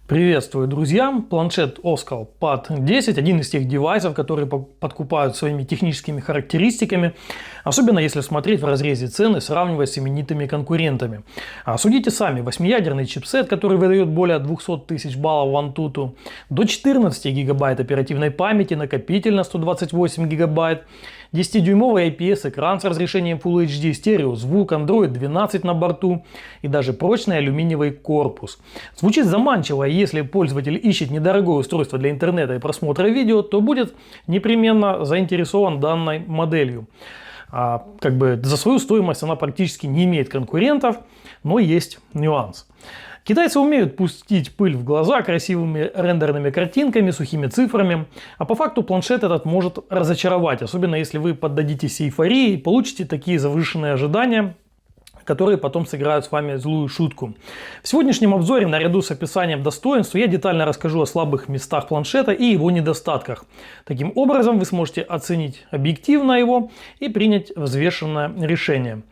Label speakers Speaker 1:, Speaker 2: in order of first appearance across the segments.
Speaker 1: Приветствую, друзья! Планшет Oskal Pad 10 – один из тех девайсов, которые подкупают своими техническими характеристиками, особенно если смотреть в разрезе цен и сравнивать с именитыми конкурентами. Судите сами, 8-ядерный чипсет, который выдает более 200 тысяч баллов в Antutu, до 14 гигабайт оперативной памяти, накопитель на 128 гигабайт, 10-дюймовый IPS-экран с разрешением Full HD, стереозвук, Android 12 на борту и даже прочный алюминиевый корпус. Звучит заманчиво, и если пользователь ищет недорогое устройство для интернета и просмотра видео, то будет непременно заинтересован данной моделью. За свою стоимость она практически не имеет конкурентов, но есть нюанс. Китайцы умеют пустить пыль в глаза красивыми рендерными картинками, сухими цифрами, а по факту планшет этот может разочаровать, особенно если вы поддадитесь эйфории и получите такие завышенные ожидания, которые потом сыграют с вами злую шутку. В сегодняшнем обзоре, наряду с описанием достоинств, я детально расскажу о слабых местах планшета и его недостатках. Таким образом, вы сможете оценить объективно его и принять взвешенное решение.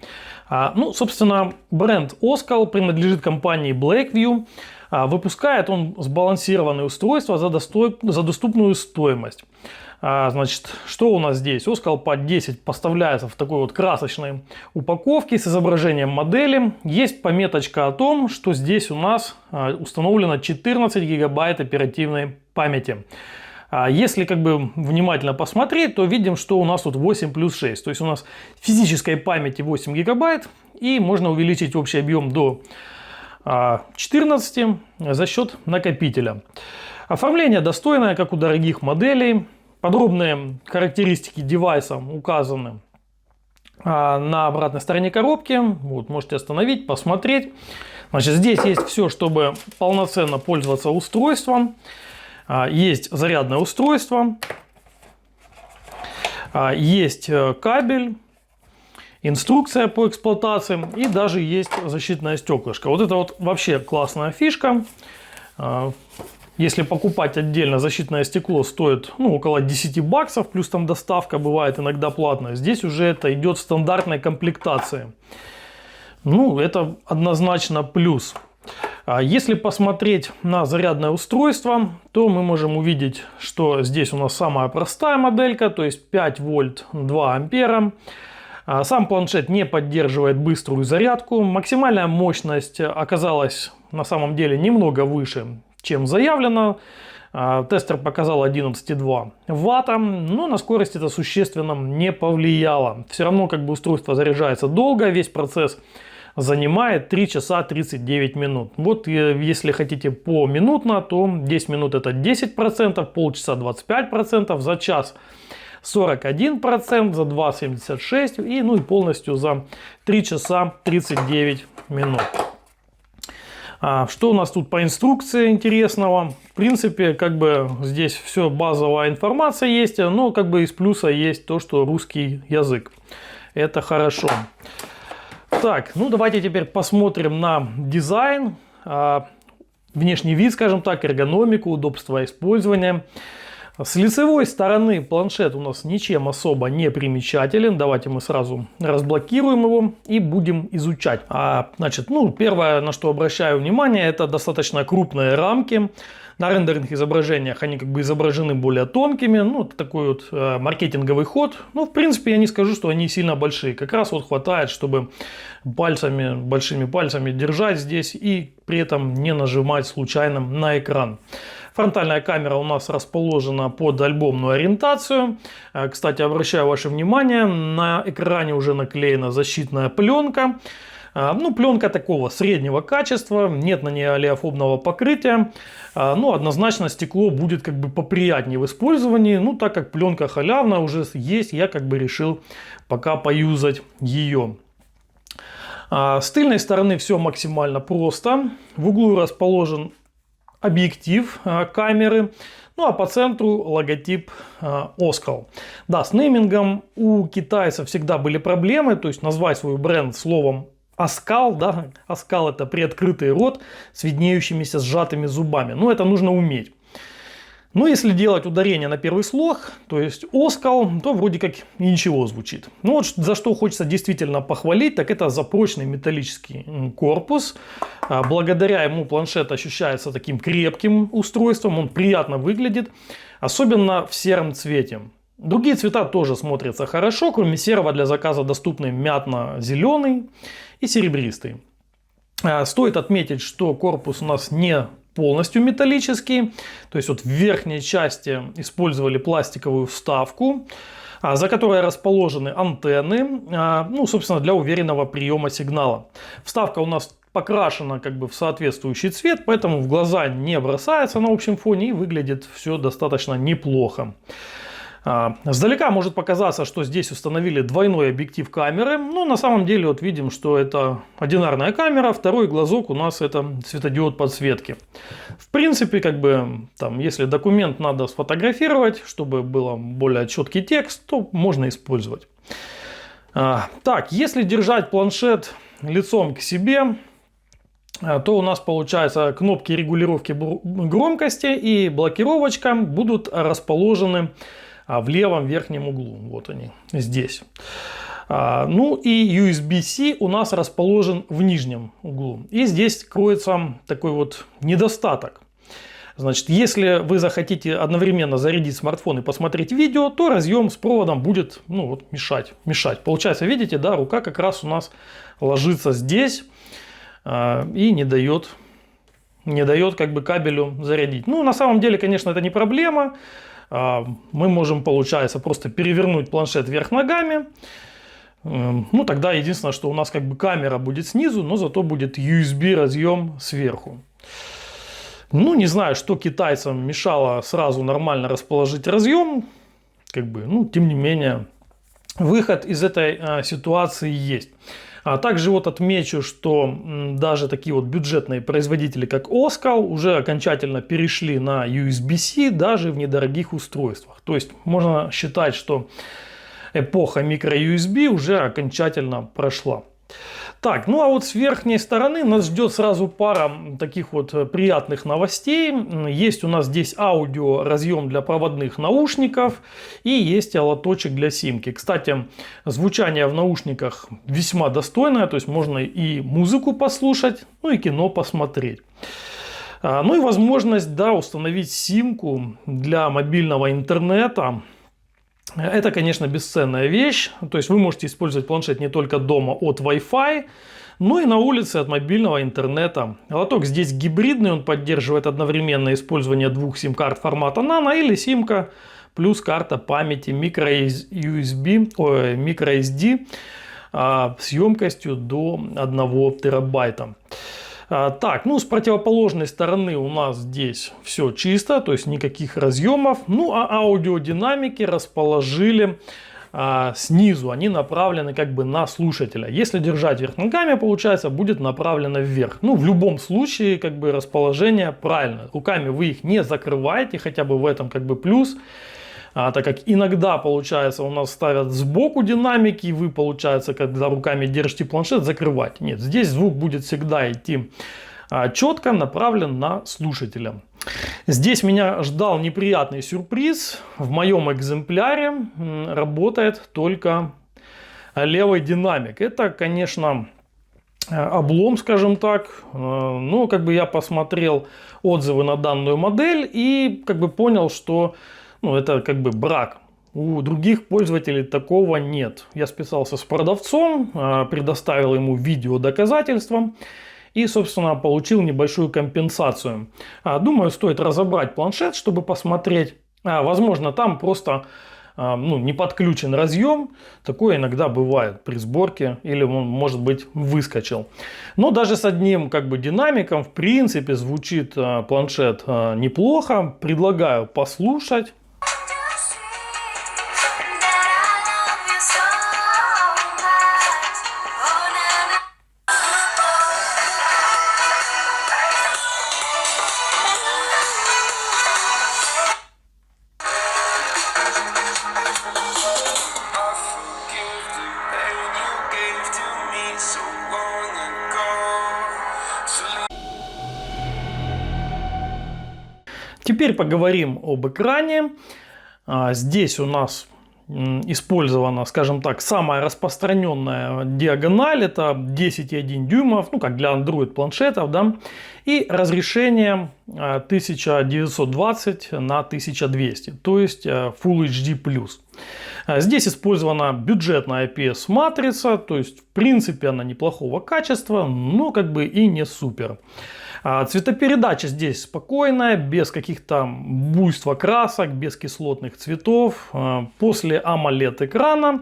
Speaker 1: Собственно, бренд Oskal принадлежит компании Blackview. Выпускает он сбалансированные устройства за доступную стоимость. Что у нас здесь? Oskal Pad 10 поставляется в такой вот красочной упаковке с изображением модели. Есть пометочка о том, что здесь у нас установлено 14 гигабайт оперативной памяти. Если внимательно посмотреть, то видим, что у нас тут 8 плюс 6. То есть у нас физической памяти 8 гигабайт и можно увеличить общий объем до 14 за счет накопителя. Оформление достойное, как у дорогих моделей. Подробные характеристики девайса указаны на обратной стороне коробки. Можете остановить, посмотреть. Здесь есть все, чтобы полноценно пользоваться устройством. Есть зарядное устройство, есть кабель, инструкция по эксплуатации и даже есть защитное стеклышко. Вот это вот вообще классная фишка. Если покупать отдельно защитное стекло, стоит около 10 баксов, плюс там доставка бывает иногда платная. Здесь уже это идет в стандартной комплектации. Это однозначно плюс. Если посмотреть на зарядное устройство, то мы можем увидеть, что здесь у нас самая простая моделька, то есть 5 вольт 2 ампера. Сам планшет не поддерживает быструю зарядку. Максимальная мощность оказалась на самом деле немного выше, чем заявлено. Тестер показал 11,2 ватта, но на скорость это существенно не повлияло. Все равно устройство заряжается долго, весь процесс занимает 3 часа 39 минут. Если хотите поминутно, то 10 минут это 10%, полчаса 25%, за час 41%, за 2 76% и полностью за 3 часа 39 минут. Что у нас тут по инструкции интересного? В принципе, здесь все базовая информация есть, но из плюса есть то, что русский язык. Это хорошо. Давайте теперь посмотрим на дизайн, внешний вид, скажем так, эргономику, удобство использования. С лицевой стороны планшет у нас ничем особо не примечателен. Давайте мы сразу разблокируем его и будем изучать. Первое, на что обращаю внимание, это достаточно крупные рамки. На рендерных изображениях они изображены более тонкими. Это такой вот маркетинговый ход. В принципе, я не скажу, что они сильно большие. Как раз хватает, чтобы большими пальцами держать здесь и при этом не нажимать случайно на экран. Фронтальная камера у нас расположена под альбомную ориентацию. Кстати, обращаю ваше внимание, на экране уже наклеена защитная пленка. Пленка такого среднего качества, нет на ней олеофобного покрытия. Однозначно стекло будет поприятнее в использовании. Так как пленка халявная уже есть, я решил пока поюзать ее. С тыльной стороны все максимально просто. В углу расположен объектив камеры, а по центру логотип Oskal. С неймингом у китайцев всегда были проблемы, то есть назвать свой бренд словом Oskal, Oskal это приоткрытый рот с виднеющимися сжатыми зубами. Это нужно уметь. Но если делать ударение на первый слог, то есть оскал, то вроде как и ничего звучит. Ну вот за что хочется действительно похвалить, так это за прочный металлический корпус. Благодаря ему планшет ощущается таким крепким устройством, он приятно выглядит, особенно в сером цвете. Другие цвета тоже смотрятся хорошо, кроме серого для заказа доступны мятно-зеленый и серебристый. Стоит отметить, что корпус у нас не полностью металлический, то есть вот в верхней части использовали пластиковую вставку, за которой расположены антенны, ну, собственно, для уверенного приема сигнала. Вставка у нас покрашена как бы в соответствующий цвет, поэтому в глаза не бросается на общем фоне и выглядит все достаточно неплохо. Сдалека может показаться, что здесь установили двойной объектив камеры, но на самом деле вот видим, что это одинарная камера, второй глазок у нас это светодиод подсветки. В принципе, как бы там, если документ надо сфотографировать, чтобы был более четкий текст, то можно использовать. Так, если держать планшет лицом к себе, то у нас получается кнопки регулировки громкости и блокировочка будут расположены в левом верхнем углу. Вот они, здесь. Ну и USB-C у нас расположен в нижнем углу. И здесь кроется такой вот недостаток. Значит, если вы захотите одновременно зарядить смартфон и посмотреть видео, то разъем с проводом будет, ну, вот, мешать. Получается, видите, да, рука как раз у нас ложится здесь и не дает как бы кабелю зарядить. Ну, на самом деле, конечно, это не проблема. Мы можем, получается, просто перевернуть планшет вверх ногами. Ну, тогда единственное, что у нас как бы камера будет снизу, но зато будет USB разъем сверху. Ну, не знаю, что китайцам мешало сразу нормально расположить разъем. Как бы, ну, тем не менее, выход из этой ситуации есть. А также вот отмечу, что даже такие вот бюджетные производители, как Оскал, уже окончательно перешли на USB-C даже в недорогих устройствах. То есть можно считать, что эпоха micro-USB уже окончательно прошла. Так, ну а вот с верхней стороны нас ждет сразу пара таких вот приятных новостей. Есть у нас здесь аудио разъем для проводных наушников и есть лоточек для симки. Кстати, звучание в наушниках весьма достойное, то есть можно и музыку послушать, ну и кино посмотреть. Ну и возможность, да, установить симку для мобильного интернета. Это, конечно, бесценная вещь, то есть вы можете использовать планшет не только дома от Wi-Fi, но и на улице от мобильного интернета. Лоток здесь гибридный, он поддерживает одновременное использование двух сим-карт формата Nano или симка плюс карта памяти microSD с емкостью до 1 терабайта. Так, ну с противоположной стороны у нас здесь все чисто, то есть никаких разъемов. Ну а аудиодинамики расположили снизу, они направлены как бы на слушателя. Если держать вверх ногами, получается, будет направлено вверх. Ну в любом случае как бы расположение правильно. Руками вы их не закрываете, хотя бы в этом как бы плюс. Так как иногда, получается, у нас ставят сбоку динамики, и вы, получается, когда руками держите планшет, закрывать. Нет, здесь звук будет всегда идти четко, направлен на слушателя. Здесь меня ждал неприятный сюрприз. В моем экземпляре работает только левый динамик. Это, конечно, облом, скажем так. Но как бы я посмотрел отзывы на данную модель и как бы понял, что это как бы брак. У других пользователей такого нет. Я списался с продавцом, предоставил ему видео доказательства и, собственно, получил небольшую компенсацию. Думаю, стоит разобрать планшет, чтобы посмотреть. Возможно, там просто не подключен разъем. Такое иногда бывает при сборке, или он, может быть, выскочил. Но даже с одним как бы динамиком, в принципе, звучит планшет неплохо. Предлагаю послушать. Теперь поговорим об экране. Здесь у нас использована, скажем так, самая распространенная диагональ, это 10,1 дюймов, ну как для Android планшетов, да, и разрешение 1920 на 1200, то есть Full HD+. Здесь использована бюджетная IPS матрица, то есть в принципе она неплохого качества, но как бы и не супер. Цветопередача здесь спокойная, без каких-то буйства красок, без кислотных цветов. После AMOLED экрана,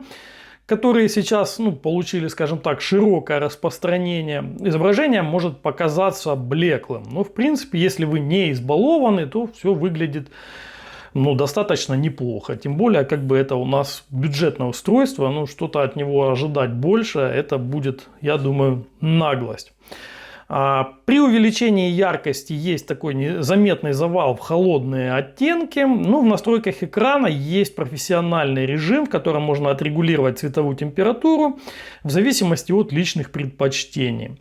Speaker 1: которые сейчас получили, скажем так, широкое распространение, изображение может показаться блеклым. Но в принципе, если вы не избалованы, то все выглядит достаточно неплохо. Тем более, как бы это у нас бюджетное устройство, что-то от него ожидать больше, это будет, я думаю, наглость. При увеличении яркости есть такой заметный завал в холодные оттенки. В настройках экрана есть профессиональный режим, в котором можно отрегулировать цветовую температуру в зависимости от личных предпочтений.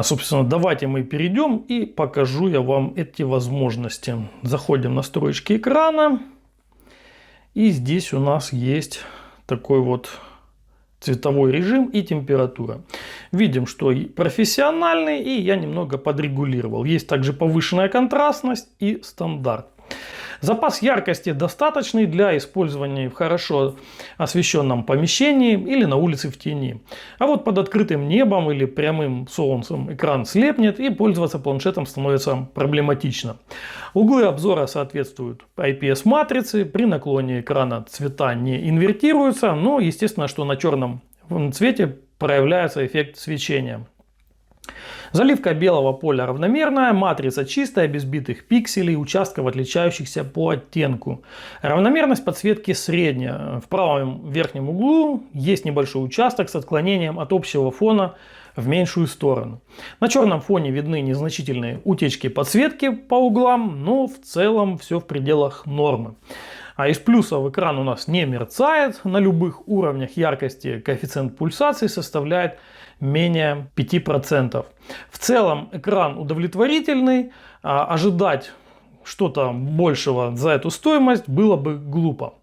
Speaker 1: Собственно, давайте мы перейдем и покажу я вам эти возможности. Заходим в настройки экрана. И здесь у нас есть такой вот цветовой режим и температура. Видим, что профессиональный, и я немного подрегулировал. Есть также повышенная контрастность и стандарт. Запас яркости достаточный для использования в хорошо освещенном помещении или на улице в тени. А вот под открытым небом или прямым солнцем экран слепнет, и пользоваться планшетом становится проблематично. Углы обзора соответствуют IPS-матрице, при наклоне экрана цвета не инвертируются, но естественно, что на черном цвете проявляется эффект свечения. Заливка белого поля равномерная, матрица чистая, без битых пикселей, участков, отличающихся по оттенку. Равномерность подсветки средняя. В правом верхнем углу есть небольшой участок с отклонением от общего фона в меньшую сторону. На черном фоне видны незначительные утечки подсветки по углам, но в целом все в пределах нормы. А из плюсов экран у нас не мерцает на любых уровнях яркости, коэффициент пульсации составляет менее 5%. В целом экран удовлетворительный, ожидать что-то большего за эту стоимость было бы глупо.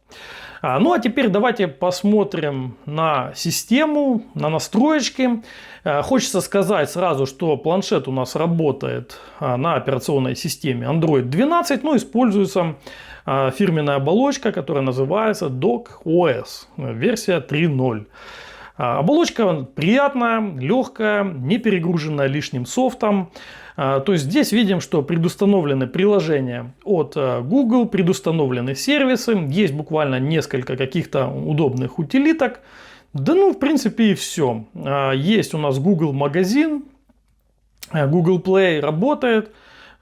Speaker 1: Ну а теперь давайте посмотрим на систему, на настроечки. Хочется сказать сразу, что планшет у нас работает на операционной системе Android 12, но используется фирменная оболочка, которая называется DocOS, версия 3.0. Оболочка приятная, легкая, не перегруженная лишним софтом. То есть здесь видим, что предустановлены приложения от Google, предустановлены сервисы, есть буквально несколько каких-то удобных утилиток. Да в принципе и все. Есть у нас Google магазин, Google Play работает,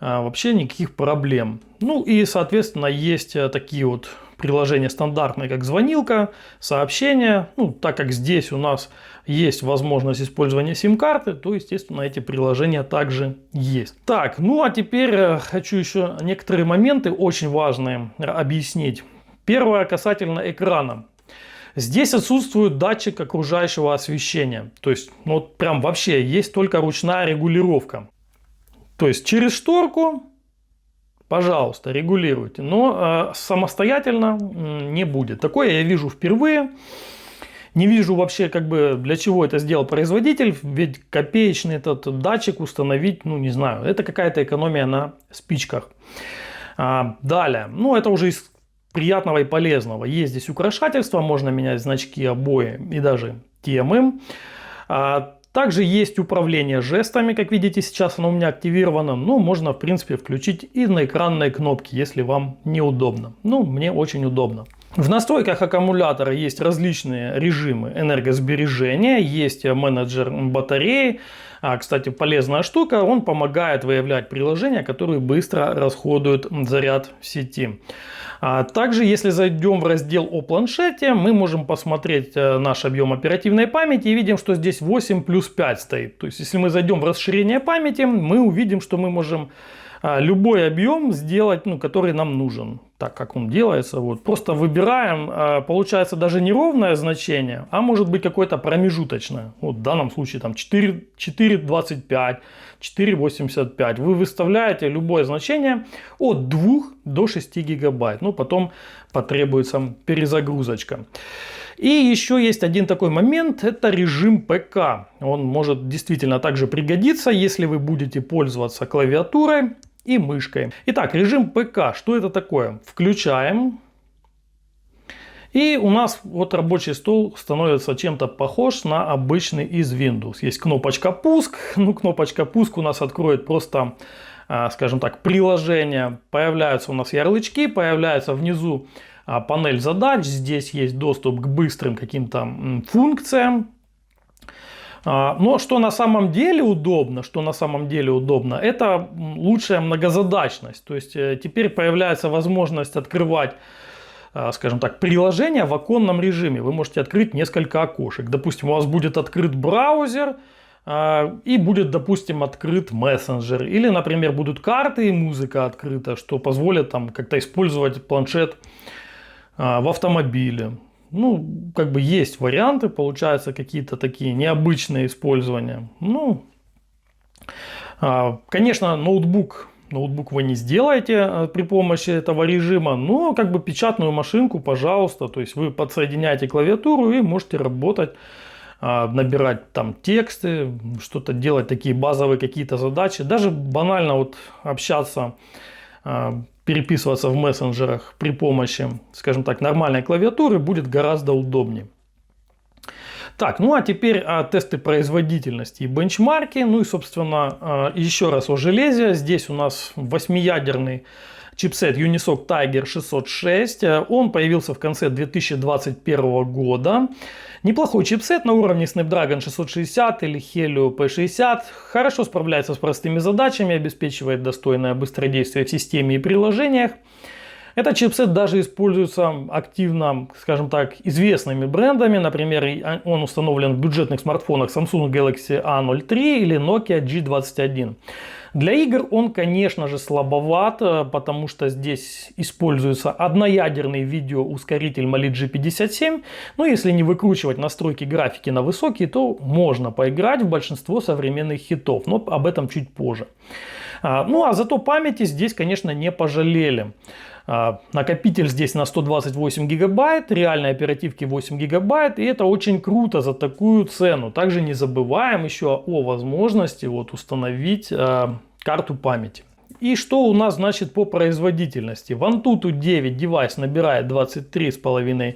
Speaker 1: вообще никаких проблем. И соответственно есть такие вот приложения стандартные, как звонилка, сообщения. Так как здесь у нас есть возможность использования сим-карты, то, естественно, эти приложения также есть. Так, а теперь хочу еще некоторые моменты очень важные объяснить. Первое касательно экрана. Здесь отсутствует датчик окружающего освещения. То есть, прям вообще есть только ручная регулировка. То есть, через шторку, пожалуйста, регулируйте. Но самостоятельно не будет. Такое я вижу впервые. Не вижу вообще, для чего это сделал производитель. Ведь копеечный этот датчик установить, не знаю. Это какая-то экономия на спичках. Далее. Это уже из приятного и полезного. Есть здесь украшательства. Можно менять значки, обои и даже темы. Также есть управление жестами, как видите, сейчас оно у меня активировано. Можно, в принципе, включить и на экранные кнопки, если вам неудобно. Мне очень удобно. В настройках аккумулятора есть различные режимы энергосбережения, есть менеджер батареи. Кстати, полезная штука, он помогает выявлять приложения, которые быстро расходуют заряд в сети. Также, если зайдем в раздел о планшете, мы можем посмотреть наш объем оперативной памяти и видим, что здесь 8 плюс 5 стоит. То есть, если мы зайдем в расширение памяти, мы увидим, что мы можем любой объем сделать, который нам нужен. Так, как он делается. Вот. Просто выбираем, получается даже не ровное значение, а может быть какое-то промежуточное. Вот в данном случае там 4,25, 4,85. Вы выставляете любое значение от 2 до 6 гигабайт. Ну, потом потребуется перезагрузочка. И еще есть один такой момент, это режим ПК. Он может действительно также пригодиться, если вы будете пользоваться клавиатурой и мышкой. Итак, режим ПК. Что это такое? Включаем. И у нас вот рабочий стол становится чем-то похож на обычный из Windows. Есть кнопочка пуск. Ну, кнопочка пуск у нас откроет просто, скажем так, приложение. Появляются у нас ярлычки, появляется внизу панель задач. Здесь есть доступ к быстрым каким-то функциям. Но что на самом деле удобно, это лучшая многозадачность. То есть теперь появляется возможность открывать, скажем так, приложения в оконном режиме. Вы можете открыть несколько окошек. Допустим, у вас будет открыт браузер и будет, допустим, открыт мессенджер. Или, например, будут карты и музыка открыта, что позволит там как-то использовать планшет в автомобиле. Ну, как бы есть варианты, получаются какие-то такие необычные использования. Ну, конечно, ноутбук вы не сделаете при помощи этого режима, но как бы печатную машинку, пожалуйста. То есть вы подсоединяете клавиатуру и можете работать, набирать там тексты, что-то делать, такие базовые какие-то задачи. Даже банально вот общаться, переписываться в мессенджерах при помощи, скажем так, нормальной клавиатуры будет гораздо удобнее. Так, ну а теперь тесты производительности и бенчмарки. Ну и, собственно, еще раз о железе. Здесь у нас 8-ядерный чипсет Unisoc Tiger 606. Он появился в конце 2021 года. Неплохой чипсет на уровне Snapdragon 660 или Helio P60. Хорошо справляется с простыми задачами, обеспечивает достойное быстродействие в системе и приложениях. Этот чипсет даже используется активно, скажем так, известными брендами. Например, он установлен в бюджетных смартфонах Samsung Galaxy A03 или Nokia G21. Для игр он, конечно же, слабоват, потому что здесь используется одноядерный видеоускоритель Mali G57. Но если не выкручивать настройки графики на высокие, то можно поиграть в большинство современных хитов. Но об этом чуть позже. Ну а зато памяти здесь, конечно, не пожалели. Накопитель здесь на 128 гигабайт, реальной оперативки 8 гигабайт, и это очень круто за такую цену. Также не забываем еще о возможности установить карту памяти. И что у нас значит по производительности? В Antutu 9 девайс набирает 23,5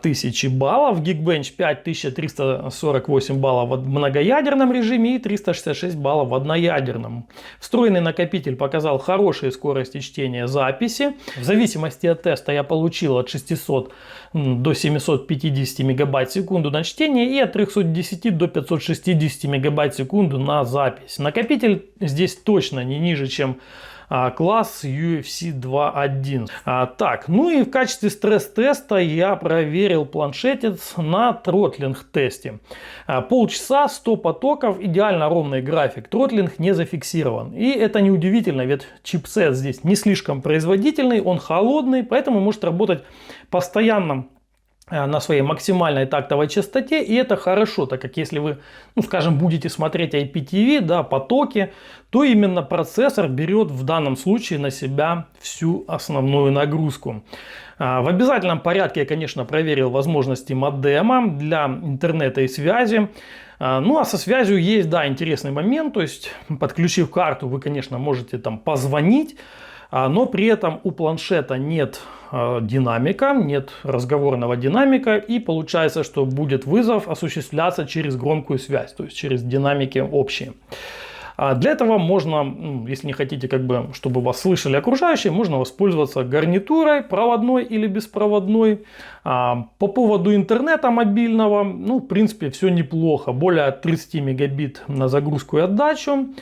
Speaker 1: тысячи баллов, Geekbench 5348 баллов в многоядерном режиме и 366 баллов в одноядерном. Встроенный накопитель показал хорошие скорости чтения записи. В зависимости от теста я получил от 600 до 750 мегабайт в секунду на чтение и от 310 до 560 мегабайт в секунду на запись. Накопитель здесь точно не ниже, чем класс UFC 2.1. Так, ну и в качестве стресс-теста я проверил планшетец на тротлинг тесте. Полчаса, 100 потоков, идеально ровный график. Тротлинг не зафиксирован. И это неудивительно, ведь чипсет здесь не слишком производительный, он холодный, поэтому может работать постоянно на своей максимальной тактовой частоте, и это хорошо, так как если вы, скажем, будете смотреть IPTV, да, потоки, то именно процессор берет в данном случае на себя всю основную нагрузку. В обязательном порядке я, конечно, проверил возможности модема для интернета и связи. Ну а со связью есть, да, интересный момент, то есть подключив карту, вы, конечно, можете там позвонить, но при этом у планшета нет динамика, нет разговорного динамика, и получается, что будет вызов осуществляться через громкую связь, то есть через динамики общие. Для этого можно, если не хотите, чтобы вас слышали окружающие, можно воспользоваться гарнитурой проводной или беспроводной. По поводу интернета мобильного, в принципе, все неплохо, более 30 мегабит на загрузку и отдачу.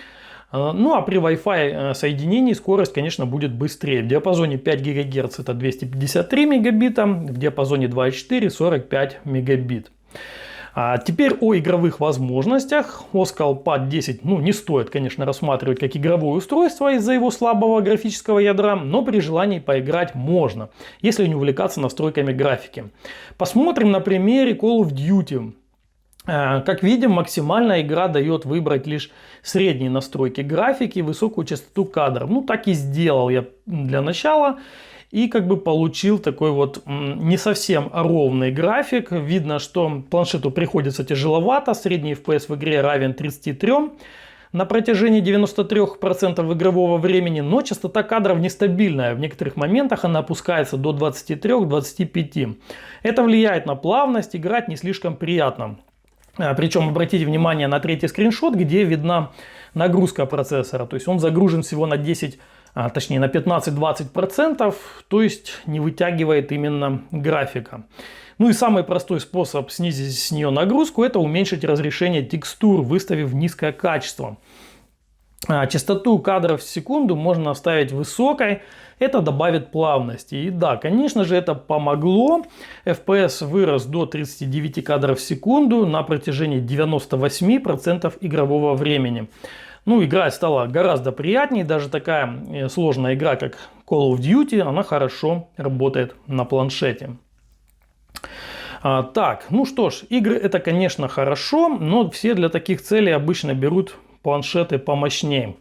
Speaker 1: Ну а при Wi-Fi соединении скорость, конечно, будет быстрее. В диапазоне 5 ГГц это 253 мегабита, в диапазоне 2,4 45 мегабит. А теперь о игровых возможностях. Oscal Pad 10 не стоит, конечно, рассматривать как игровое устройство из-за его слабого графического ядра, но при желании поиграть можно, если не увлекаться настройками графики. Посмотрим на примере Call of Duty. Как видим, максимальная игра дает выбрать лишь средние настройки графики и высокую частоту кадров. Так и сделал я для начала. И получил такой не совсем ровный график. Видно, что планшету приходится тяжеловато. Средний FPS в игре равен 33 на протяжении 93% игрового времени. Но частота кадров нестабильная. В некоторых моментах она опускается до 23-25. Это влияет на плавность. Играть не слишком приятно. Причем обратите внимание на третий скриншот, где видна нагрузка процессора. То есть он загружен всего на 15-20%, то есть не вытягивает именно графика. И самый простой способ снизить с нее нагрузку — это уменьшить разрешение текстур, выставив низкое качество. Частоту кадров в секунду можно оставить высокой, это добавит плавности. И да, конечно же, это помогло. FPS вырос до 39 кадров в секунду на протяжении 98% игрового времени. Играть стало гораздо приятнее. Даже такая сложная игра, как Call of Duty, она хорошо работает на планшете. Так, что ж, игры это, конечно, хорошо, но все для таких целей обычно берут планшеты помощнее.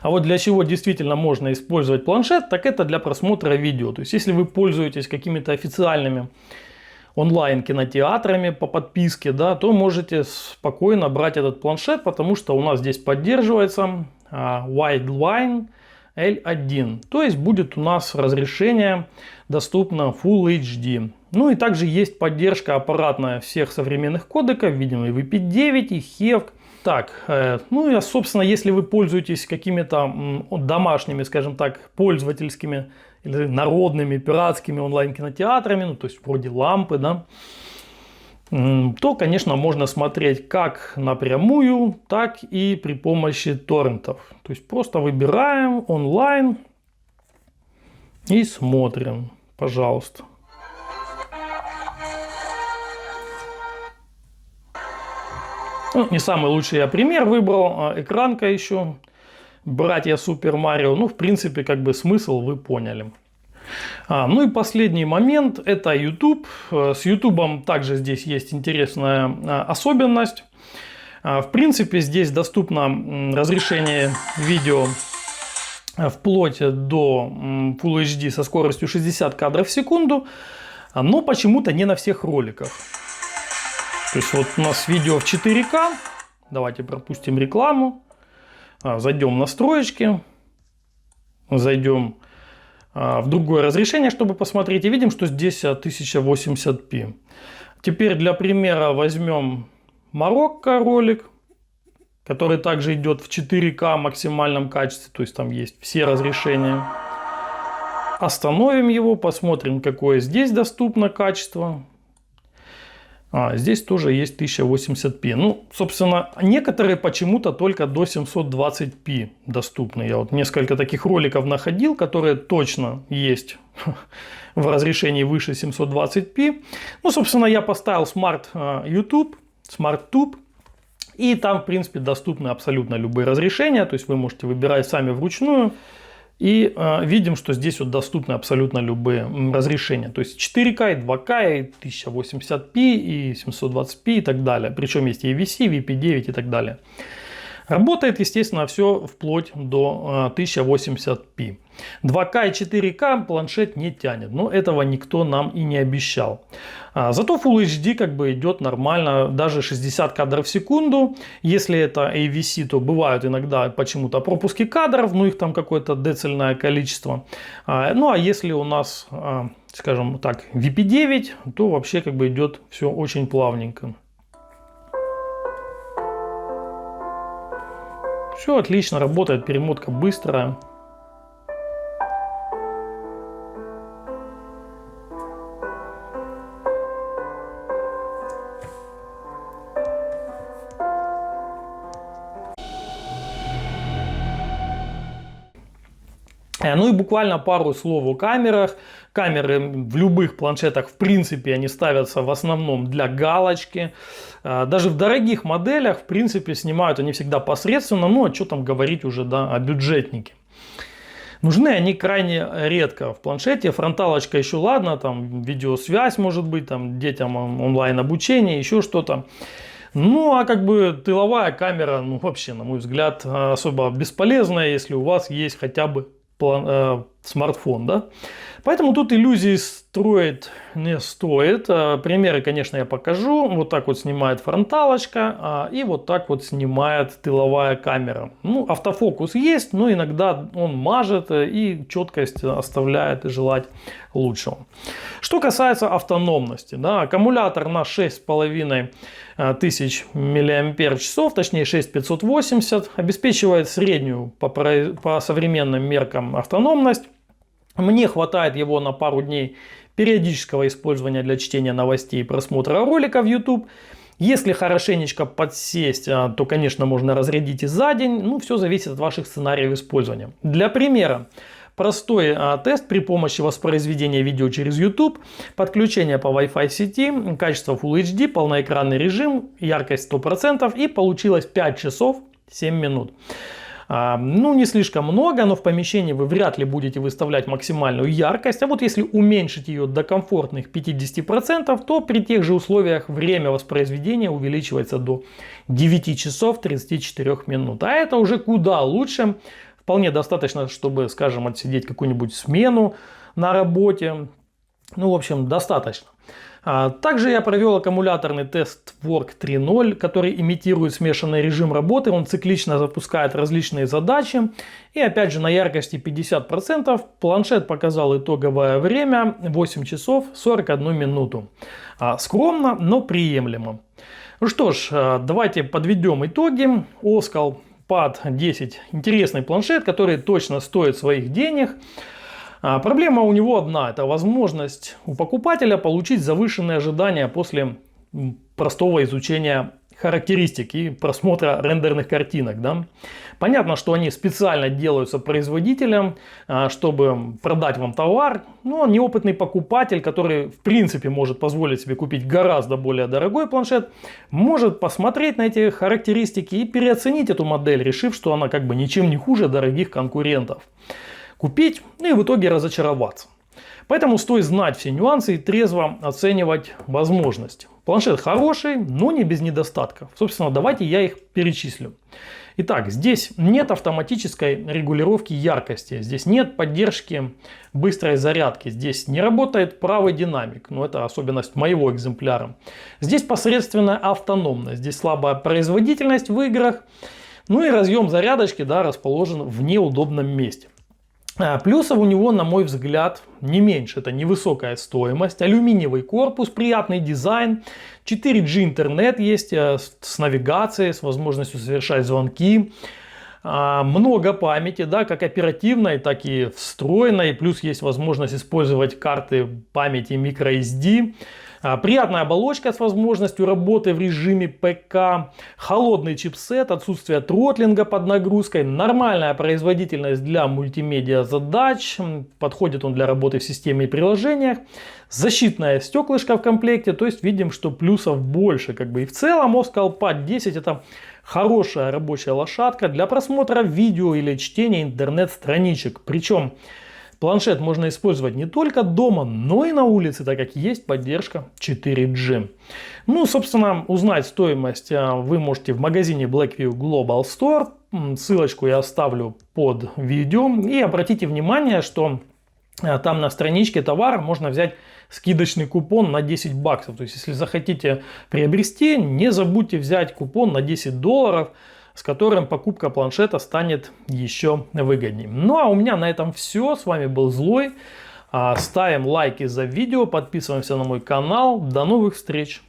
Speaker 1: А вот для чего действительно можно использовать планшет, так это для просмотра видео. То есть, если вы пользуетесь какими-то официальными онлайн-кинотеатрами по подписке, то можете спокойно брать этот планшет, потому что у нас здесь поддерживается Widevine L1. То есть, будет у нас разрешение доступно Full HD. И также есть поддержка аппаратная всех современных кодеков, видимо, и VP9, и HEVC. Так, собственно, если вы пользуетесь какими-то домашними, скажем так, пользовательскими или народными пиратскими онлайн-кинотеатрами, то есть вроде лампы, то, конечно, можно смотреть как напрямую, так и при помощи торрентов. То есть просто выбираем онлайн и смотрим, пожалуйста. Не самый лучший я пример выбрал. Экранка еще. Братья Супер Марио. В принципе, смысл вы поняли. И последний момент. Это YouTube. С YouTube также здесь есть интересная особенность. В принципе, здесь доступно разрешение видео вплоть до Full HD со скоростью 60 кадров в секунду. Но почему-то не на всех роликах. То есть у нас видео в 4К. Давайте пропустим рекламу. Зайдем в настройки. Зайдем в другое разрешение, чтобы посмотреть. И видим, что здесь 1080p. Теперь для примера возьмем Марокко ролик, который также идет в 4К максимальном качестве. То есть там есть все разрешения. Остановим его, посмотрим, какое здесь доступно качество. Здесь тоже есть 1080p. Собственно, некоторые почему-то только до 720p доступны. Я несколько таких роликов находил, которые точно есть в разрешении выше 720p. Собственно, я поставил Smart Tube. И там, в принципе, доступны абсолютно любые разрешения. То есть вы можете выбирать сами вручную. И видим, что здесь доступны абсолютно любые разрешения. То есть 4К, и 2К, и 1080p, и 720p и так далее. Причем есть и AVC, VP9 и так далее. Работает, естественно, все вплоть до 1080p. 2К и 4К планшет не тянет, но этого никто нам и не обещал. Зато Full HD идет нормально, даже 60 кадров в секунду. Если это AVC, то бывают иногда почему-то пропуски кадров, их там какое-то децельное количество. А если у нас, скажем так, VP9, то вообще идет все очень плавненько. Все отлично работает, перемотка быстрая. Ну и буквально пару слов о камерах. Камеры в любых планшетах, в принципе, они ставятся в основном для галочки. Даже в дорогих моделях, в принципе, снимают они всегда посредственно. Ну, а что там говорить уже, да, о бюджетнике. Нужны они крайне редко в планшете. Фронталочка еще ладно, там видеосвязь может быть, там детям онлайн обучение, еще что-то. Ну, а как бы тыловая камера, ну, вообще, на мой взгляд, особо бесполезная, если у вас есть хотя бы смартфон, да. Поэтому тут иллюзии строить не стоит. Примеры, конечно, я покажу. Вот так вот снимает фронталочка и вот так вот снимает тыловая камера. Ну, автофокус есть, но иногда он мажет и четкость оставляет желать лучшего. Что касается автономности, да, аккумулятор на 6500 мАч, точнее 6580, обеспечивает среднюю по современным меркам автономность. Мне хватает его на пару дней периодического использования для чтения новостей и просмотра роликов в YouTube. Если хорошенечко подсесть, то, конечно, можно разрядить и за день. Ну, все зависит от ваших сценариев использования. Для примера. Простой тест при помощи воспроизведения видео через YouTube, подключение по Wi-Fi сети, качество Full HD, полноэкранный режим, яркость 100% и получилось 5 часов 7 минут. Ну, не слишком много, но в помещении вы вряд ли будете выставлять максимальную яркость. А вот если уменьшить ее до комфортных 50%, то при тех же условиях время воспроизведения увеличивается до 9 часов 34 минут. А это уже куда лучше. Вполне достаточно, чтобы, скажем, отсидеть какую-нибудь смену на работе. Ну, в общем, достаточно. Также я провел аккумуляторный тест Work 3.0, который имитирует смешанный режим работы. Он циклично запускает различные задачи. И опять же на яркости 50% планшет показал итоговое время 8 часов 41 минуту. Скромно, но приемлемо. Ну что ж, давайте подведем итоги. Oscal Pad 10 интересный планшет, который точно стоит своих денег. Проблема у него одна. Это возможность у покупателя получить завышенные ожидания после простого изучения характеристик и просмотра рендерных картинок. Да? Понятно, что они специально делаются производителем, чтобы продать вам товар. Но неопытный покупатель, который в принципе может позволить себе купить гораздо более дорогой планшет, может посмотреть на эти характеристики и переоценить эту модель, решив, что она как бы ничем не хуже дорогих конкурентов. Купить, ну и в итоге разочароваться. Поэтому стоит знать все нюансы и трезво оценивать возможности. Планшет хороший, но не без недостатков. Собственно, давайте я их перечислю. Итак, здесь нет автоматической регулировки яркости. Здесь нет поддержки быстрой зарядки. Здесь не работает правый динамик. Но это особенность моего экземпляра. Здесь посредственная автономность. Здесь слабая производительность в играх. Ну и разъем зарядочки, да, расположен в неудобном месте. Плюсов у него, на мой взгляд, не меньше. Это невысокая стоимость, алюминиевый корпус, приятный дизайн, 4G интернет есть с навигацией, с возможностью совершать звонки. Много памяти, да, как оперативной, так и встроенной. Плюс есть возможность использовать карты памяти microSD. Приятная оболочка с возможностью работы в режиме ПК, холодный чипсет, отсутствие тротлинга под нагрузкой, нормальная производительность для мультимедиа задач, подходит он для работы в системе и приложениях, защитное стеклышко в комплекте, то есть видим, что плюсов больше. И в целом Oscal Pad 10 это хорошая рабочая лошадка для просмотра видео или чтения интернет-страничек, причем планшет можно использовать не только дома, но и на улице, так как есть поддержка 4G. Ну, собственно, узнать стоимость вы можете в магазине Blackview Global Store. Ссылочку я оставлю под видео. И обратите внимание, что там на страничке товара можно взять скидочный купон на 10 баксов. То есть, если захотите приобрести, не забудьте взять купон на $10, с которым покупка планшета станет еще выгоднее. Ну а у меня на этом все. С вами был Злой. Ставим лайки за видео, подписываемся на мой канал. До новых встреч!